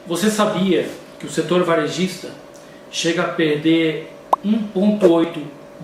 Você sabia que o setor varejista chega a perder 1,8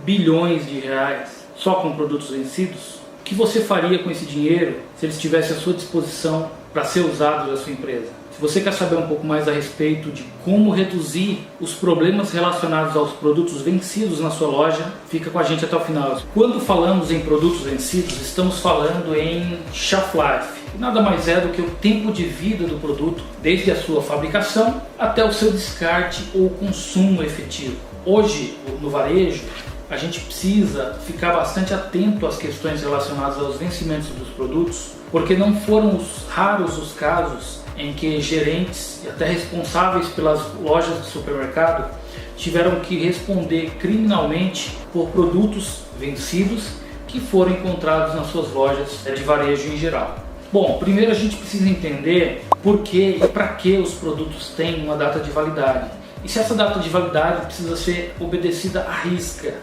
bilhões de reais só com produtos vencidos? O que você faria com esse dinheiro se ele estivesse à sua disposição para ser usado na sua empresa? Se você quer saber um pouco mais a respeito de como reduzir os problemas relacionados aos produtos vencidos na sua loja, fica com a gente até o final. Quando falamos em produtos vencidos, estamos falando em shelf life. Nada mais é do que o tempo de vida do produto, desde a sua fabricação até o seu descarte ou consumo efetivo. Hoje, no varejo, a gente precisa ficar bastante atento às questões relacionadas aos vencimentos dos produtos, porque não foram raros os casos em que gerentes e até responsáveis pelas lojas de supermercado tiveram que responder criminalmente por produtos vencidos que foram encontrados nas suas lojas de varejo em geral. Bom, primeiro a gente precisa entender por que e para que os produtos têm uma data de validade. E se essa data de validade precisa ser obedecida à risca.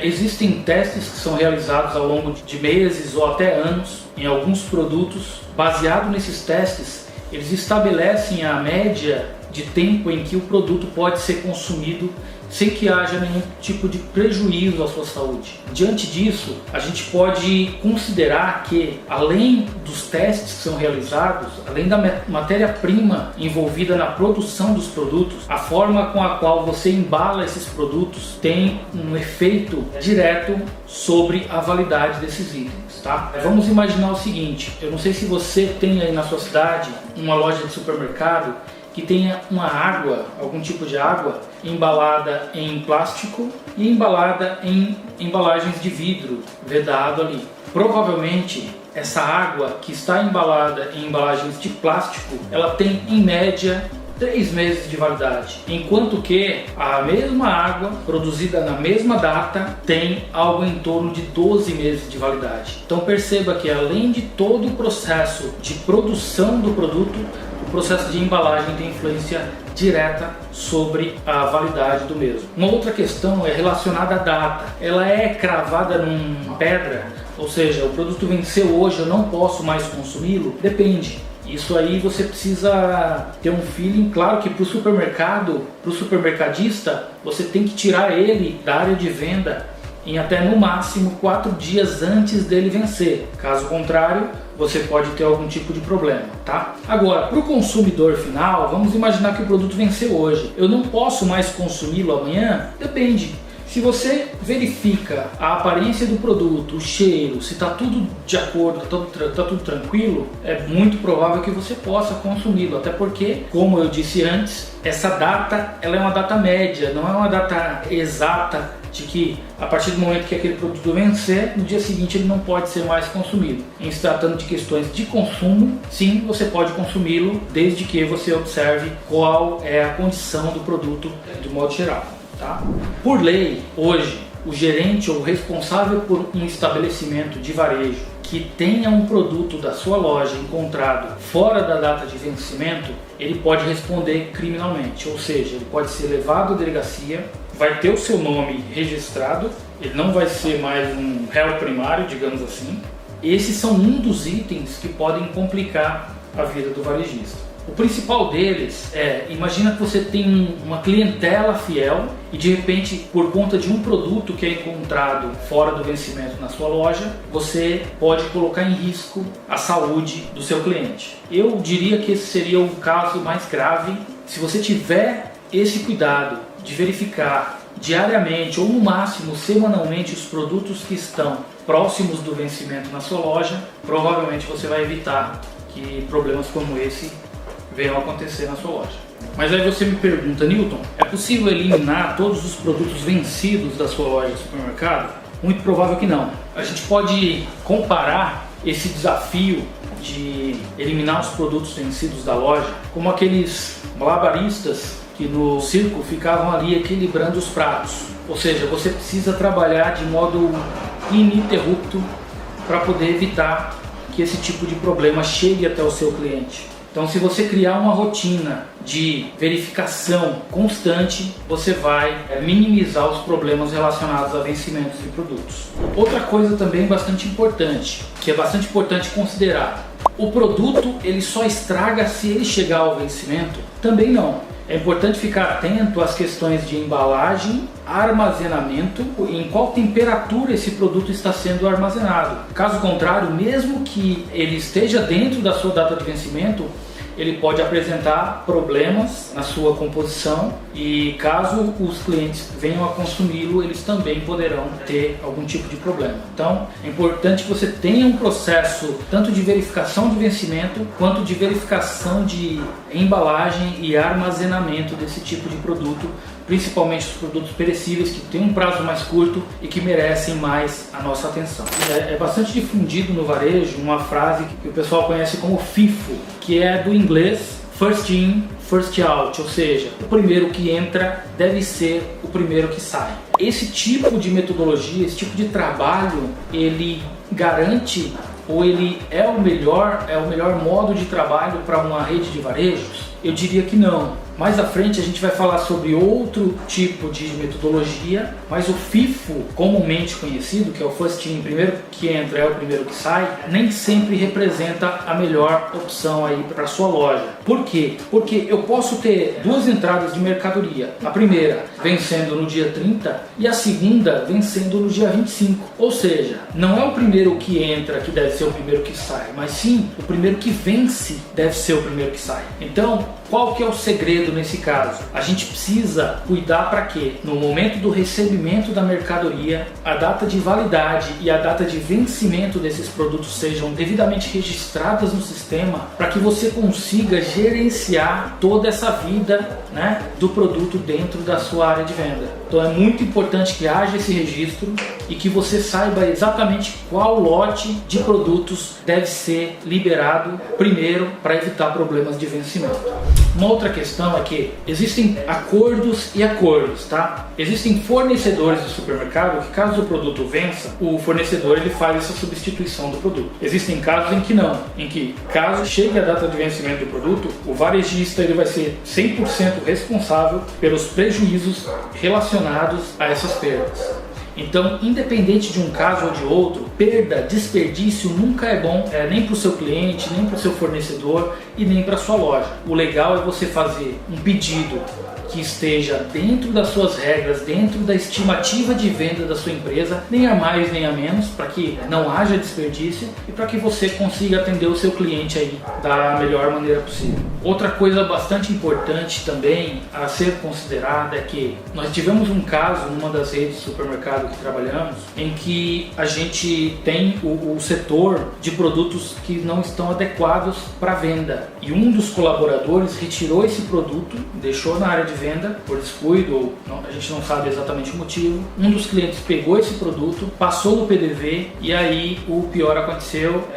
Existem testes que são realizados ao longo de meses ou até anos em alguns produtos. Baseado nesses testes, eles estabelecem a média de tempo em que o produto pode ser consumido sem que haja nenhum tipo de prejuízo à sua saúde. Diante disso, a gente pode considerar que, além dos testes que são realizados, além da matéria-prima envolvida na produção dos produtos, a forma com a qual você embala esses produtos tem um efeito direto sobre a validade desses itens. Tá? Vamos imaginar o seguinte, eu não sei se você tem aí na sua cidade uma loja de supermercado que tenha uma água, algum tipo de água, embalada em plástico e embalada em embalagens de vidro, vedado ali. Provavelmente essa água que está embalada em embalagens de plástico, ela tem em média 3 meses de validade, enquanto que a mesma água produzida na mesma data tem algo em torno de 12 meses de validade. Então perceba que além de todo o processo de produção do produto, o processo de embalagem tem influência direta sobre a validade do mesmo. Uma outra questão é relacionada à data. Ela é cravada numa pedra, ou seja, o produto venceu hoje, eu não posso mais consumi-lo? Depende. Isso aí você precisa ter um feeling. Claro que para o supermercado, para o supermercadista, você tem que tirar ele da área de venda em até no máximo 4 dias antes dele vencer. Caso contrário, você pode ter algum tipo de problema, tá? Agora, para o consumidor final, vamos imaginar que o produto venceu hoje. Eu não posso mais consumi-lo amanhã? Depende. Se você verifica a aparência do produto, o cheiro, se está tudo de acordo, está tudo tranquilo, é muito provável que você possa consumi-lo. Até porque, como eu disse antes, essa data ela é uma data média, não é uma data exata de que a partir do momento que aquele produto vencer, no dia seguinte ele não pode ser mais consumido. Em se tratando de questões de consumo, sim, você pode consumi-lo desde que você observe qual é a condição do produto de modo geral. Tá? Por lei, hoje, o gerente ou o responsável por um estabelecimento de varejo que tenha um produto da sua loja encontrado fora da data de vencimento, ele pode responder criminalmente, ou seja, ele pode ser levado à delegacia, vai ter o seu nome registrado, ele não vai ser mais um réu primário, digamos assim. Esses são um dos itens que podem complicar a vida do varejista. O principal deles é, imagina que você tem uma clientela fiel e de repente, por conta de um produto que é encontrado fora do vencimento na sua loja, você pode colocar em risco a saúde do seu cliente. Eu diria que esse seria o caso mais grave. Se você tiver esse cuidado de verificar diariamente ou no máximo semanalmente os produtos que estão próximos do vencimento na sua loja, provavelmente você vai evitar que problemas como esse venham acontecer na sua loja. Mas aí você me pergunta, Newton, é possível eliminar todos os produtos vencidos da sua loja de supermercado? Muito provável que não. A gente pode comparar esse desafio de eliminar os produtos vencidos da loja como aqueles malabaristas que no circo ficavam ali equilibrando os pratos. Ou seja, você precisa trabalhar de modo ininterrupto para poder evitar que esse tipo de problema chegue até o seu cliente. Então, se você criar uma rotina de verificação constante, você vai minimizar os problemas relacionados a vencimentos de produtos. Outra coisa também bastante importante, que é bastante importante considerar: o produto ele só estraga se ele chegar ao vencimento Também não. É importante ficar atento às questões de embalagem, armazenamento e em qual temperatura esse produto está sendo armazenado. Caso contrário, mesmo que ele esteja dentro da sua data de vencimento, ele pode apresentar problemas na sua composição e caso os clientes venham a consumi-lo, eles também poderão ter algum tipo de problema. Então, é importante que você tenha um processo tanto de verificação de vencimento quanto de verificação de embalagem e armazenamento desse tipo de produto, principalmente os produtos perecíveis que têm um prazo mais curto e que merecem mais a nossa atenção. É bastante difundido no varejo uma frase que o pessoal conhece como FIFO, que é do inglês First In, First Out, ou seja, o primeiro que entra deve ser o primeiro que sai. Esse tipo de metodologia, esse tipo de trabalho, ele garante ou ele é o melhor modo de trabalho para uma rede de varejos? Eu diria que não. Mais à frente a gente vai falar sobre outro tipo de metodologia, mas o FIFO, comumente conhecido, que é o First In, primeiro que entra é o primeiro que sai, nem sempre representa a melhor opção aí para a sua loja. Por quê? Porque eu posso ter duas entradas de mercadoria. A primeira vencendo no dia 30 e a segunda vencendo no dia 25. Ou seja, não é o primeiro que entra que deve ser o primeiro que sai, mas sim o primeiro que vence deve ser o primeiro que sai. Então, qual que é o segredo nesse caso? A gente precisa cuidar para que no momento do recebimento da mercadoria, a data de validade e a data de vencimento desses produtos sejam devidamente registradas no sistema para que você consiga gerenciar toda essa vida, né, do produto dentro da sua área de venda. Então é muito importante que haja esse registro e que você saiba exatamente qual lote de produtos deve ser liberado primeiro para evitar problemas de vencimento. Uma outra questão é que existem acordos e acordos, tá? Existem fornecedores de supermercado que, caso o produto vença, o fornecedor ele faz essa substituição do produto. Existem casos em que não, em que caso chegue a data de vencimento do produto, o varejista ele vai ser 100% responsável pelos prejuízos relacionados a essas perdas. Então, independente de um caso ou de outro, perda, desperdício nunca é bom, nem para o seu cliente, nem para o seu fornecedor e nem para a sua loja. O legal é você fazer um pedido que esteja dentro das suas regras, dentro da estimativa de venda da sua empresa, nem a mais nem a menos, para que não haja desperdício e para que você consiga atender o seu cliente aí da melhor maneira possível. Outra coisa bastante importante também a ser considerada é que nós tivemos um caso numa das redes de supermercado que trabalhamos, em que a gente tem o setor de produtos que não estão adequados para venda e um dos colaboradores retirou esse produto, deixou na área de venda por descuido ou não, a gente não sabe exatamente o motivo. Um dos clientes pegou esse produto, passou no PDV e aí o pior aconteceu.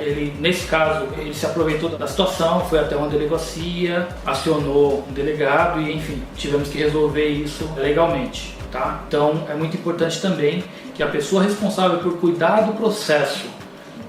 Nesse caso, ele se aproveitou da situação, foi até uma delegacia, acionou um delegado e enfim, tivemos que resolver isso legalmente. Tá? Então é muito importante também que a pessoa responsável por cuidar do processo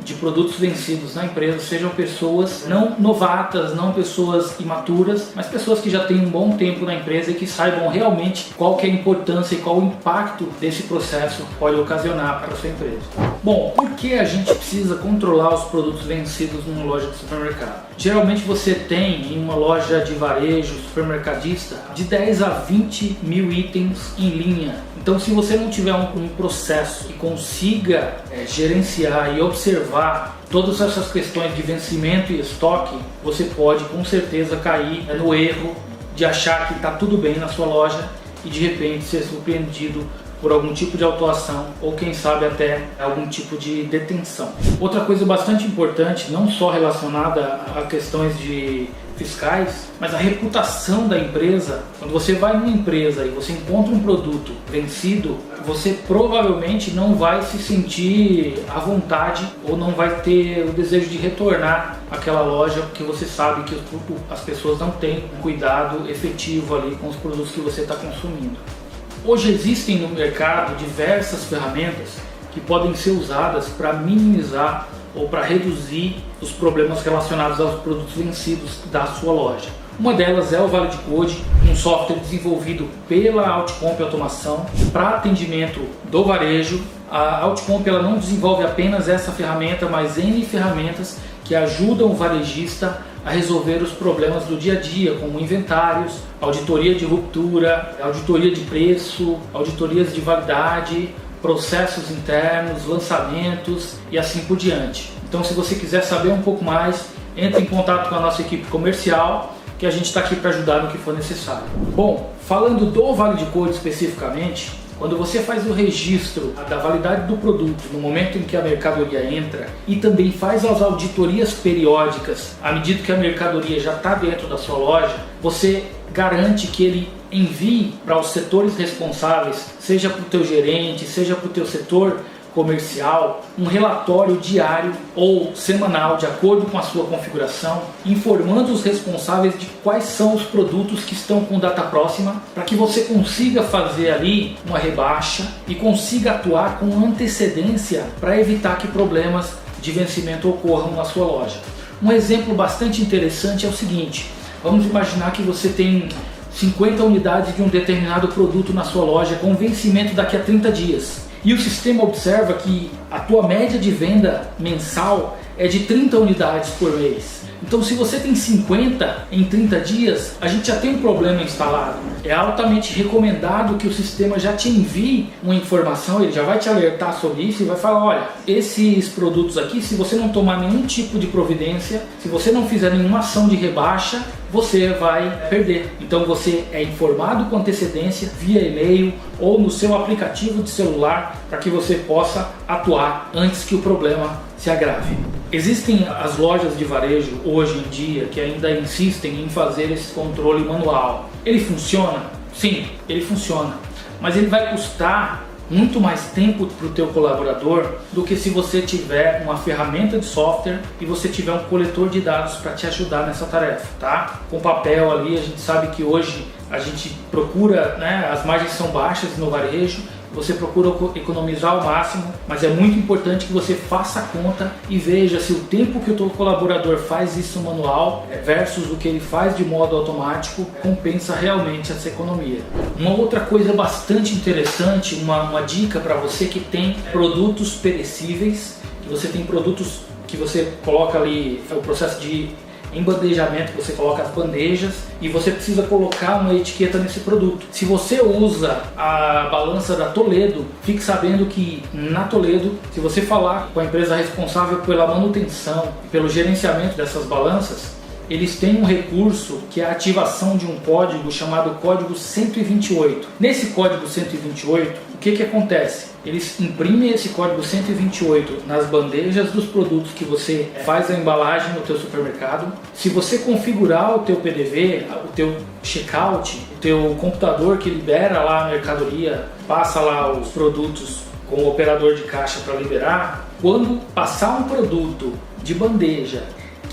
de produtos vencidos na empresa sejam pessoas não novatas, não pessoas imaturas, mas pessoas que já têm um bom tempo na empresa e que saibam realmente qual que é a importância e qual o impacto desse processo pode ocasionar para a sua empresa. Bom, por que a gente precisa controlar os produtos vencidos numa loja de supermercado? Geralmente você tem em uma loja de varejo, supermercadista, de 10 a 20 mil itens em linha. Então, se você não tiver um processo que consiga gerenciar e observar todas essas questões de vencimento e estoque, você pode com certeza cair no erro de achar que está tudo bem na sua loja e de repente ser surpreendido por algum tipo de autuação ou quem sabe até algum tipo de detenção. Outra coisa bastante importante, não só relacionada a questões de fiscais, mas a reputação da empresa. Quando você vai numa empresa e você encontra um produto vencido, você provavelmente não vai se sentir à vontade ou não vai ter o desejo de retornar àquela loja, porque você sabe que as pessoas não têm um cuidado efetivo ali com os produtos que você está consumindo. Hoje existem no mercado diversas ferramentas que podem ser usadas para minimizar ou para reduzir os problemas relacionados aos produtos vencidos da sua loja. Uma delas é o Valid Code, um software desenvolvido pela Outcomp Automação para atendimento do varejo. A Outcomp ela não desenvolve apenas essa ferramenta, mas N ferramentas que ajudam o varejista a resolver os problemas do dia a dia, como inventários, auditoria de ruptura, auditoria de preço, auditorias de validade, processos internos, lançamentos e assim por diante. Então, se você quiser saber um pouco mais, entre em contato com a nossa equipe comercial, que a gente está aqui para ajudar no que for necessário. Bom, falando do Vale de Code especificamente, quando você faz o registro da validade do produto no momento em que a mercadoria entra e também faz as auditorias periódicas à medida que a mercadoria já está dentro da sua loja, você garante que ele envie para os setores responsáveis, seja para o teu gerente, seja para o teu setor comercial, um relatório diário ou semanal de acordo com a sua configuração, informando os responsáveis de quais são os produtos que estão com data próxima, para que você consiga fazer ali uma rebaixa e consiga atuar com antecedência para evitar que problemas de vencimento ocorram na sua loja. Um exemplo bastante interessante é o seguinte: vamos imaginar que você tem 50 unidades de um determinado produto na sua loja com vencimento daqui a 30 dias. E o sistema observa que a tua média de venda mensal é de 30 unidades por mês. Então, se você tem 50 em 30 dias, a gente já tem um problema instalado. É altamente recomendado que o sistema já te envie uma informação, ele já vai te alertar sobre isso e vai falar: olha, esses produtos aqui, se você não tomar nenhum tipo de providência, se você não fizer nenhuma ação de rebaixa, você vai perder. Então você é informado com antecedência via e-mail ou no seu aplicativo de celular para que você possa atuar antes que o problema se agrave. Existem as lojas de varejo hoje em dia que ainda insistem em fazer esse controle manual. Ele funciona? Sim, ele funciona, mas ele vai custar muito mais tempo para o teu colaborador do que se você tiver uma ferramenta de software e você tiver um coletor de dados para te ajudar nessa tarefa, tá? Com papel ali, a gente sabe que hoje a gente procura, né, as margens são baixas no varejo, você procura economizar ao máximo, mas é muito importante que você faça a conta e veja se o tempo que o teu colaborador faz isso manual versus o que ele faz de modo automático compensa realmente essa economia. Uma outra coisa bastante interessante, uma dica para você que tem produtos perecíveis, que você tem produtos que você coloca ali, é o processo de embandejamento, você coloca as bandejas e você precisa colocar uma etiqueta nesse produto. Se você usa a balança da Toledo, fique sabendo que na Toledo, se você falar com a empresa responsável pela manutenção e pelo gerenciamento dessas balanças, eles têm um recurso que é a ativação de um código chamado código 128. Nesse código 128, o que acontece? Eles imprimem esse código 128 nas bandejas dos produtos que você faz a embalagem no teu supermercado. Se você configurar o teu PDV, o teu checkout, o teu computador que libera lá a mercadoria, passa lá os produtos com o operador de caixa para liberar, quando passar um produto de bandeja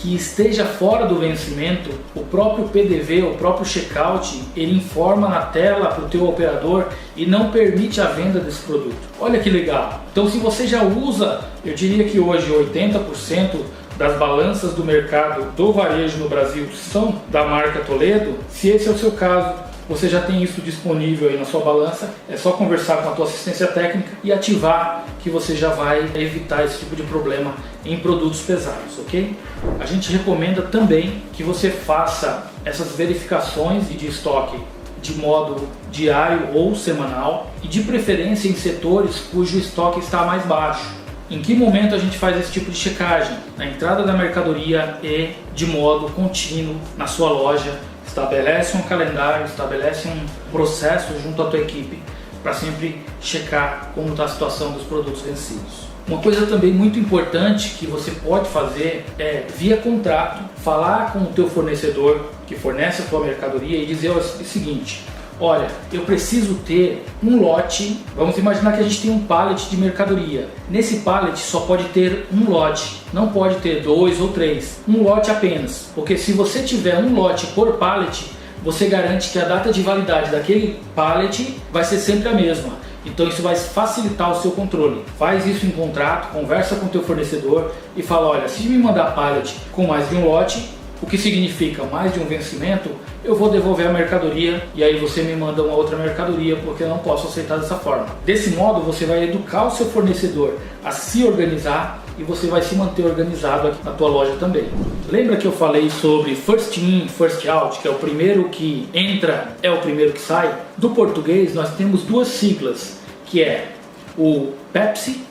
que esteja fora do vencimento, o próprio PDV, o próprio checkout, ele informa na tela para o teu operador e não permite a venda desse produto. Olha que legal! Então, se você já usa, eu diria que hoje 80% das balanças do mercado do varejo no Brasil são da marca Toledo, se esse é o seu caso, você já tem isso disponível aí na sua balança, é só conversar com a tua assistência técnica e ativar, que você já vai evitar esse tipo de problema em produtos pesados, ok? A gente recomenda também que você faça essas verificações de estoque de modo diário ou semanal e de preferência em setores cujo estoque está mais baixo. Em que momento a gente faz esse tipo de checagem? Na entrada da mercadoria e de modo contínuo na sua loja. Estabelece um calendário, estabelece um processo junto à tua equipe para sempre checar como está a situação dos produtos vencidos. Uma coisa também muito importante que você pode fazer é, via contrato, falar com o teu fornecedor que fornece a tua mercadoria e dizer o seguinte: olha, eu preciso ter um lote, vamos imaginar que a gente tem um pallet de mercadoria. Nesse pallet só pode ter um lote, não pode ter 2 ou 3, um lote apenas. Porque se você tiver um lote por pallet, você garante que a data de validade daquele pallet vai ser sempre a mesma. Então isso vai facilitar o seu controle. Faz isso em contrato, conversa com o teu fornecedor e fala: olha, se me mandar pallet com mais de um lote, o que significa mais de um vencimento, eu vou devolver a mercadoria e aí você me manda uma outra mercadoria, porque eu não posso aceitar dessa forma. Desse modo você vai educar o seu fornecedor a se organizar e você vai se manter organizado aqui na tua loja também. Lembra que eu falei sobre first in, first out, que é o primeiro que entra, é o primeiro que sai? Do português nós temos duas siglas, que é o Pepsi,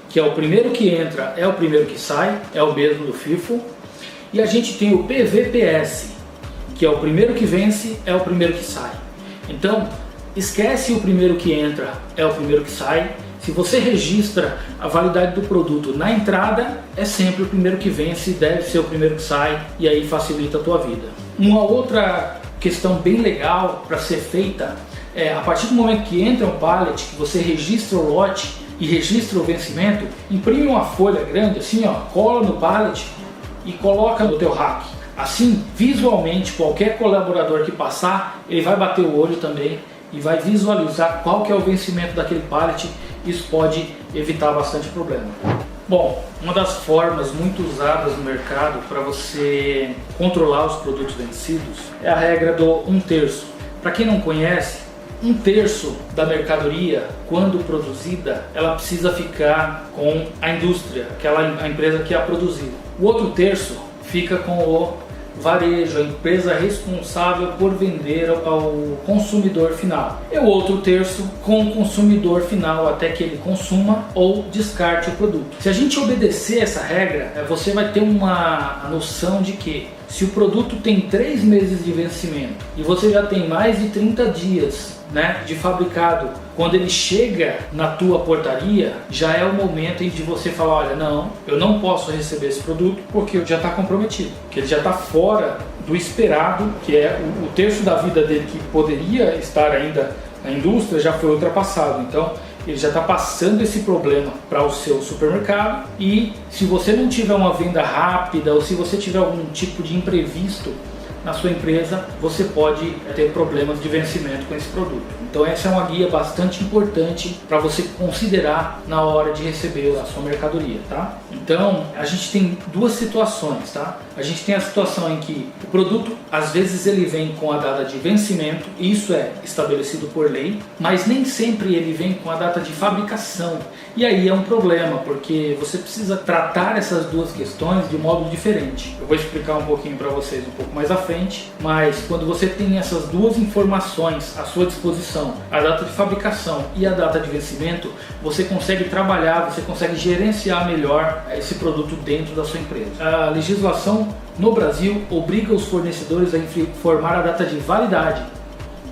que é o primeiro que entra, é o primeiro que sai, é o mesmo do FIFO, e a gente tem o PVPS, que é o primeiro que vence, é o primeiro que sai. Então, esquece o primeiro que entra, é o primeiro que sai. Se você registra a validade do produto na entrada, é sempre o primeiro que vence, deve ser o primeiro que sai, e aí facilita a tua vida. Uma outra questão bem legal para ser feita é, a partir do momento que entra um pallet, que você registra o lote e registra o vencimento, imprime uma folha grande assim, ó, cola no pallet e coloca no teu rack. Assim, visualmente, qualquer colaborador que passar, ele vai bater o olho também e vai visualizar qual que é o vencimento daquele pallet. Isso pode evitar bastante problema. Bom, uma das formas muito usadas no mercado para você controlar os produtos vencidos é a regra do 1/3. Para quem não conhece, 1/3 da mercadoria, quando produzida, ela precisa ficar com a indústria, a empresa que a produziu. O outro terço fica com o varejo, a empresa responsável por vender ao consumidor final. E o outro terço com o consumidor final até que ele consuma ou descarte o produto. Se a gente obedecer essa regra, você vai ter uma noção de que se o produto tem 3 meses de vencimento e você já tem mais de 30 dias, né, de fabricado, quando ele chega na tua portaria, já é o momento em de você falar, olha, não, eu não posso receber esse produto porque já está comprometido, que ele já está fora do esperado, que é o terço da vida dele que poderia estar ainda na indústria, já foi ultrapassado. Então ele já está passando esse problema para o seu supermercado, e se você não tiver uma venda rápida ou se você tiver algum tipo de imprevisto na sua empresa, você pode ter problemas de vencimento com esse produto. Então essa é uma guia bastante importante para você considerar na hora de receber a sua mercadoria, tá? Então a gente tem duas situações, tá? A gente tem a situação em que o produto, às vezes ele vem com a data de vencimento, e isso é estabelecido por lei, mas nem sempre ele vem com a data de fabricação. E aí é um problema, porque você precisa tratar essas duas questões de um modo diferente. Eu vou explicar um pouquinho para vocês um pouco mais à frente, mas quando você tem essas duas informações à sua disposição, a data de fabricação e a data de vencimento, você consegue trabalhar, você consegue gerenciar melhor esse produto dentro da sua empresa. A legislação no Brasil obriga os fornecedores a informar a data de validade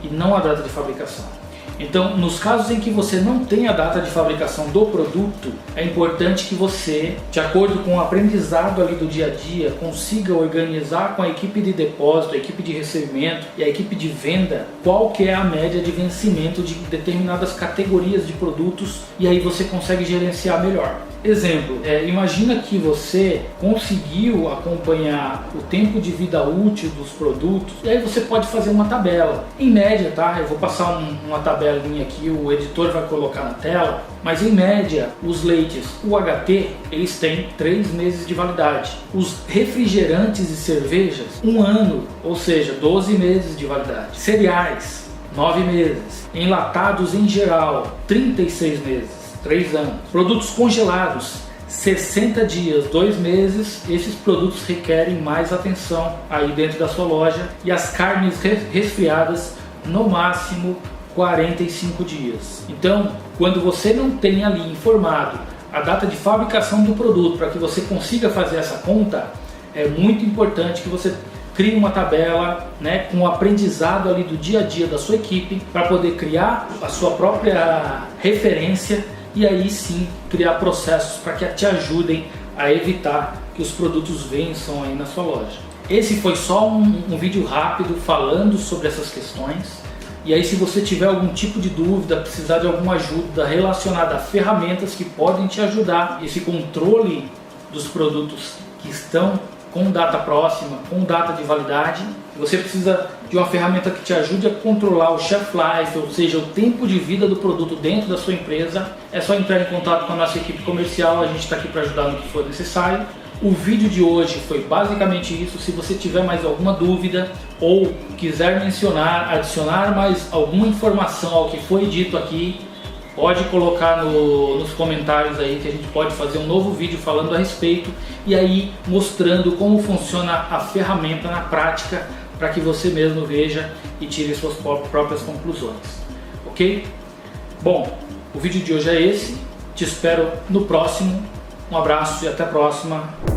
e não a data de fabricação. Então, nos casos em que você não tem a data de fabricação do produto, é importante que você, de acordo com o aprendizado ali do dia a dia, consiga organizar com a equipe de depósito, a equipe de recebimento e a equipe de venda qual que é a média de vencimento de determinadas categorias de produtos, e aí você consegue gerenciar melhor. Exemplo, imagina que você conseguiu acompanhar o tempo de vida útil dos produtos, e aí você pode fazer uma tabela. Em média, tá? Eu vou passar uma tabelinha aqui, o editor vai colocar na tela, mas em média, os leites UHT, eles têm 3 meses de validade. Os refrigerantes e cervejas, 1 ano, ou seja, 12 meses de validade. Cereais, 9 meses. Enlatados em geral, 36 meses. 3 anos. Produtos congelados, 60 dias, 2 meses. Esses produtos requerem mais atenção aí dentro da sua loja. E as carnes resfriadas, no máximo 45 dias. Então, quando você não tem ali informado a data de fabricação do produto para que você consiga fazer essa conta, é muito importante que você crie uma tabela, né, com o aprendizado ali do dia a dia da sua equipe, para poder criar a sua própria referência e aí sim criar processos para que te ajudem a evitar que os produtos vençam aí na sua loja. Esse foi só um vídeo rápido falando sobre essas questões. E aí, se você tiver algum tipo de dúvida, precisar de alguma ajuda relacionada a ferramentas que podem te ajudar, esse controle dos produtos que estão com data próxima, com data de validade, você precisa de uma ferramenta que te ajude a controlar o shelf life, ou seja, o tempo de vida do produto dentro da sua empresa. É só entrar em contato com a nossa equipe comercial, a gente está aqui para ajudar no que for necessário. O vídeo de hoje foi basicamente isso. Se você tiver mais alguma dúvida ou quiser mencionar, adicionar mais alguma informação ao que foi dito aqui, pode colocar nos comentários aí que a gente pode fazer um novo vídeo falando a respeito e aí mostrando como funciona a ferramenta na prática para que você mesmo veja e tire suas próprias conclusões, ok? Bom, o vídeo de hoje é esse, te espero no próximo, um abraço e até a próxima.